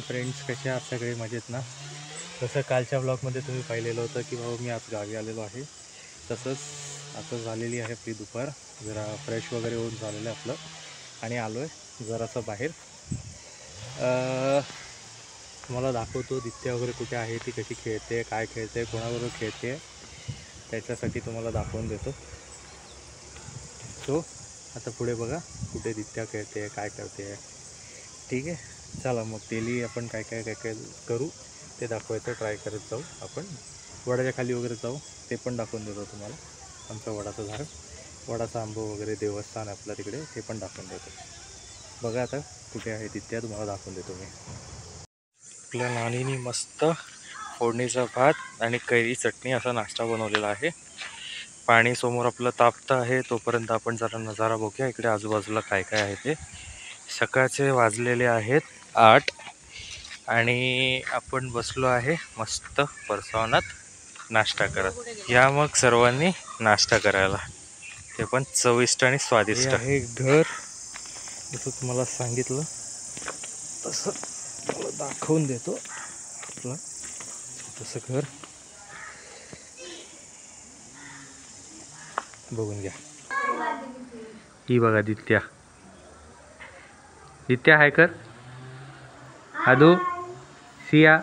Friends, कसे आहात सगळे? मजेत ना? जसं कालच्या ब्लॉगमध्ये तुम्ही पाहिलेलं होतं की बाबा मी आज गावी आलेलो आहे, तसंच आता झालेली आहे आपली दुपार. जरा फ्रेश वगैरे होऊन झालेलं आहे आपलं आणि आलो आहे जरासं बाहेर. तुम्हाला दाखवतो दित्या वगैरे कुठे आहे, ती कशी खेळते, काय खेळते, कोणाबरोबर खेळते, त्याच्यासाठी तुम्हाला दाखवून देतो. सो आता पुढे बघा कुठे दित्या खेळते, काय करते. ठीक आहे, चला मग डेली आपण काय करू ते दाखवायचं ट्राय करत जाऊ. आपण वडाच्या खाली वगैरे जाऊ, ते पण दाखवून देतो तुम्हाला. आमचं वडाचं झाड, वडाचा आंबा वगैरे, देवस्थान आपलं तिकडे, ते पण दाखवून देतो. बघा आता कुठे आहे दित्या, तुम्हाला दाखवून देतो मी. आपल्या नानीनी मस्त फोडणीचा भात आणि कैरी चटणी असा नाश्ता बनवलेला आहे. पाणी समोर आपलं तापतं आहे, तोपर्यंत आपण जरा नजारा बघूया इकडे आजूबाजूला काय काय आहे ते. सकाळचे वाजलेले आहेत 8 आणि आपण बसलो आहे मस्त परसावनात नाश्ता करत. या मग सर्वांनी नाश्ता करायला, ते पण चविष्ट आणि स्वादिष्ट. हे घर जसं तुम्हाला सांगितलं तसं मला दाखवून देतो. आपलं तसं घर बघून घ्या. ही बघा दित्या, दित्या हाय कर. आदू, सिया,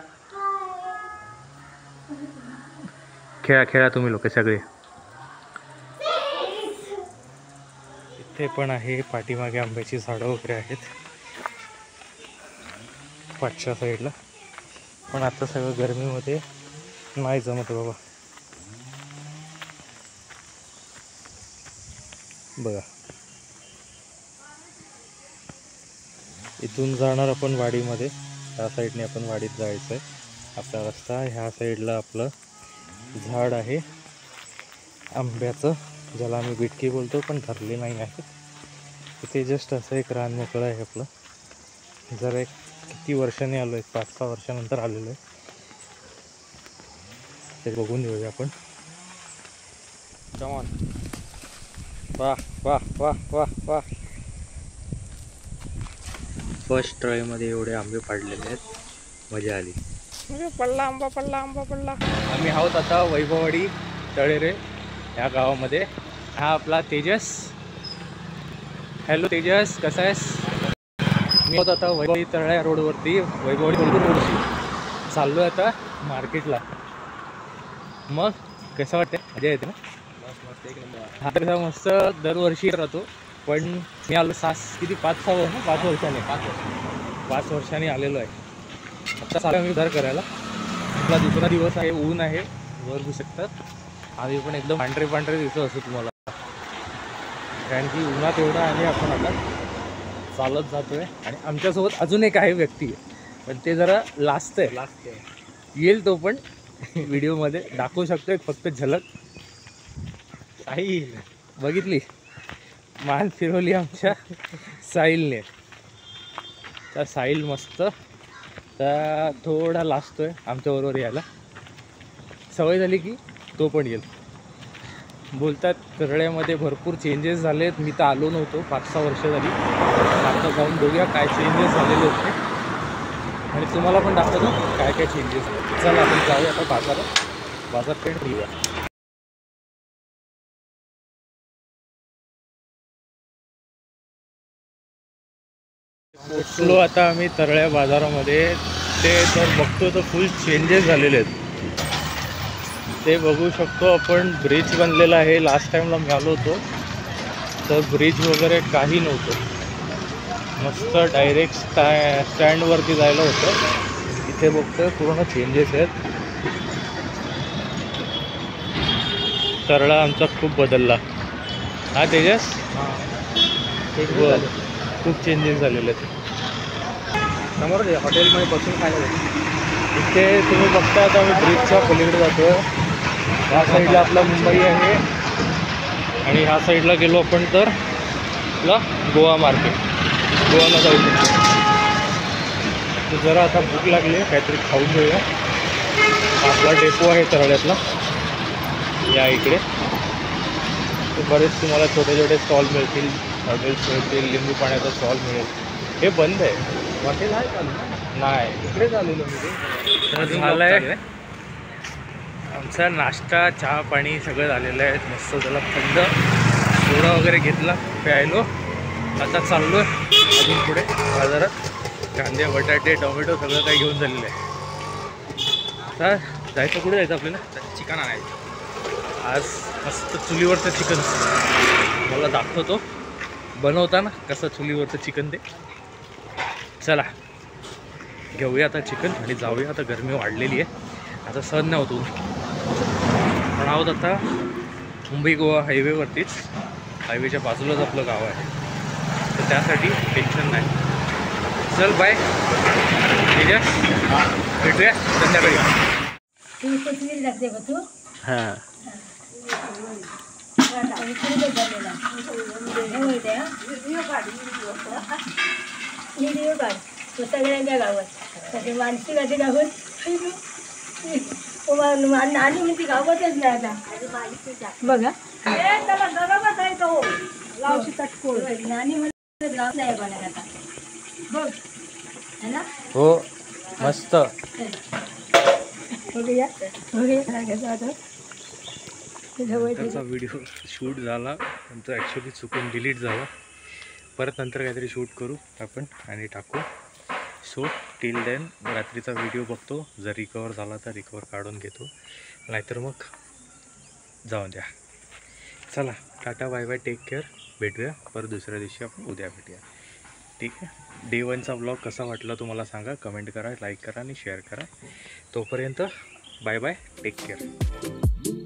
खेळा खेळा तुम्ही लोक सगळे. इथे पण आहे, पाठीमागे आंब्याची झाडं वगैरे आहेत पाठच्या साईडला. पण आता सगळं गरमीमध्ये नाही जमत बाबा. बघा इथून जाणार आपण वाडीमध्ये, ह्या साईडने आपण वाडीत जायचं आहे. आपला रस्ता ह्या साईडला आपलं झाड आहे आंब्याचं, ज्याला आम्ही बिटकी बोलतो, पण धरले नाही आहे. इथे जस्ट असं एक रान मोकळं आहे आपलं. जरा एक किती वर्षांनी आलो आहे, 5-6 वर्षानंतर आलेलो आहे. ते बघून घेऊया आपण. Come on. वाह वाह वाह वाह वाह. फर्स्ट ट्रायमध्ये एवढे आंबे पाडलेले आहेत, मजा आली. पडला आंबा, पडला आंबा, पडला. आम्ही आहोत आता वैभववाडी तळेरे ह्या गावामध्ये. हा आपला तेजस. हॅलो तेजस, कसा आहेस? मी आहोत आता वैभववाडी तळ्या रोडवरती, वैभववाडी रोडवरती चाललो आहे आता मार्केटला. मग कसं वाटतं? मजा येते ना? हा तर मस्त दरवर्षी राहतो, पण मी आलो 5 वर्षांनी आलेलो आहे. आता चालू आम्ही उधार करायला. आपला दुसरा दिवस आहे, ऊन आहे, वर बघू शकतात. आम्ही पण एकदम पांढरे दिसत असतो तुम्हाला, कारण की उन्हात एवढा आहे. आपण आता चालत जातोय आणि आमच्यासोबत अजून एक आहे व्यक्ती, पण ते जरा लास्ट आहे, येईल तो पण व्हिडिओमध्ये दाखवू शकतो. फक्त झलक. साहिल बघितली, मान फिरवली आमच्या साहिलने. तर साहिल मस्त तर थोडा लाजतोय आमच्याबरोबर यायला. सवय झाली की तो पण येईल. बोलतात तळ्यामध्ये भरपूर चेंजेस झाले आहेत. मी तर आलो नव्हतो, 5-6 वर्ष झाली. आता जाऊन बघूया काय चेंजेस झालेले होते आणि तुम्हाला पण दाखवतो काय काय चेंजेस. चला आपण जाऊया आता बाजारपेठ घेऊया. पोचलो आता आम्ही तरळ्या बाजारामध्ये. ते तर बघतो तर फुल चेंजेस झालेले आहेत, ते बघू शकतो आपण. ब्रिज बनलेला आहे. लास्ट टाईमला मी आलो होतो तर ब्रिज वगैरे काही नव्हतं. मस्त डायरेक्ट स्टँडवरती जायला होतं. इथे बघतो पूर्ण चेंजेस आहेत. तरळा आमचा खूप बदलला. हा तेजस, खूप चेंजेस झालेले आहेत. समोर हॉटेलमध्ये बसून खायला इथे तुम्ही बघता. आता आम्ही ब्रिजच्या पलीकडे जातो. ह्या साईडला आपला मुंबई आहे आणि ह्या साईडला गेलो आपण तर आपला गोवा मार्केट, गोवाला जाऊ शकतो. तर जरा आता भूक लागली आहे, काहीतरी खाऊन घेऊया. आपला डेपो आहे तरळ्यातला, या इकडे बरेच तुम्हाला छोटे छोटे स्टॉल मिळतील, हॉटेल्स मिळतील, लिंबू पाण्याचा स्टॉल मिळेल. हे बंद आहे, हॉटेल आहे चालू नाही, इकडे चाललेलो मी ते झालं आहे. आमचा नाश्ता चहा पाणी सगळं झालेलं आहे. मस्त त्याला थंड सोडा वगैरे घेतला, प्यायलो. आता चाललो आहे अजून पुढे बाजारात. कांदे बटाटे टोमॅटो सगळं काही घेऊन झालेलं आहे. तर जायचं, कुठे जायचं आपल्याला? चिकन आणायचं. आज मस्त चुलीवरचं चिकन मला दाखवतो बनवताना कसं चुलीवरचं चिकन ते. चला घेऊया आता चिकन आणि जाऊया. आता गरमी वाढलेली आहे, आता सहन नाही होतो. पण आहोत आता मुंबई गोवा हायवेवरतीच, हायवेच्या बाजूलाच आपलं गाव आहे, तर त्यासाठी टेन्शन नाही. चल बाय, ठीक आहे, भेटूया संध्याकाळी. हां सगळ्यांच्या गावात मानसी कधी गावात आणि म्हणते गावातच नाही आता बघा. त्याला गरमच आहे तो गावशी तटकोळ आणि म्हणते गाव नाही बघा आता बघ है ना. हो मस्त. बघूया त्याचा व्हिडिओ शूट झाला, नंतर ॲक्च्युली चुकून डिलीट झाला. परत नंतर काहीतरी शूट करू आपण आणि टाकू. सो टिल देन रात्रीचा व्हिडिओ बघतो, जर रिकवर झाला तर रिकवर काढून घेतो, नाहीतर मग जाऊन द्या. चला tata bye bye, take care. भेटूया परत दुसऱ्या दिवशी, आपण उद्या भेटूया, ठीक आहे. डे 1चा ब्लॉग कसा वाटला तुम्हाला सांगा, कमेंट करा, लाईक करा आणि शेअर करा. तोपर्यंत बाय बाय, टेक केअर.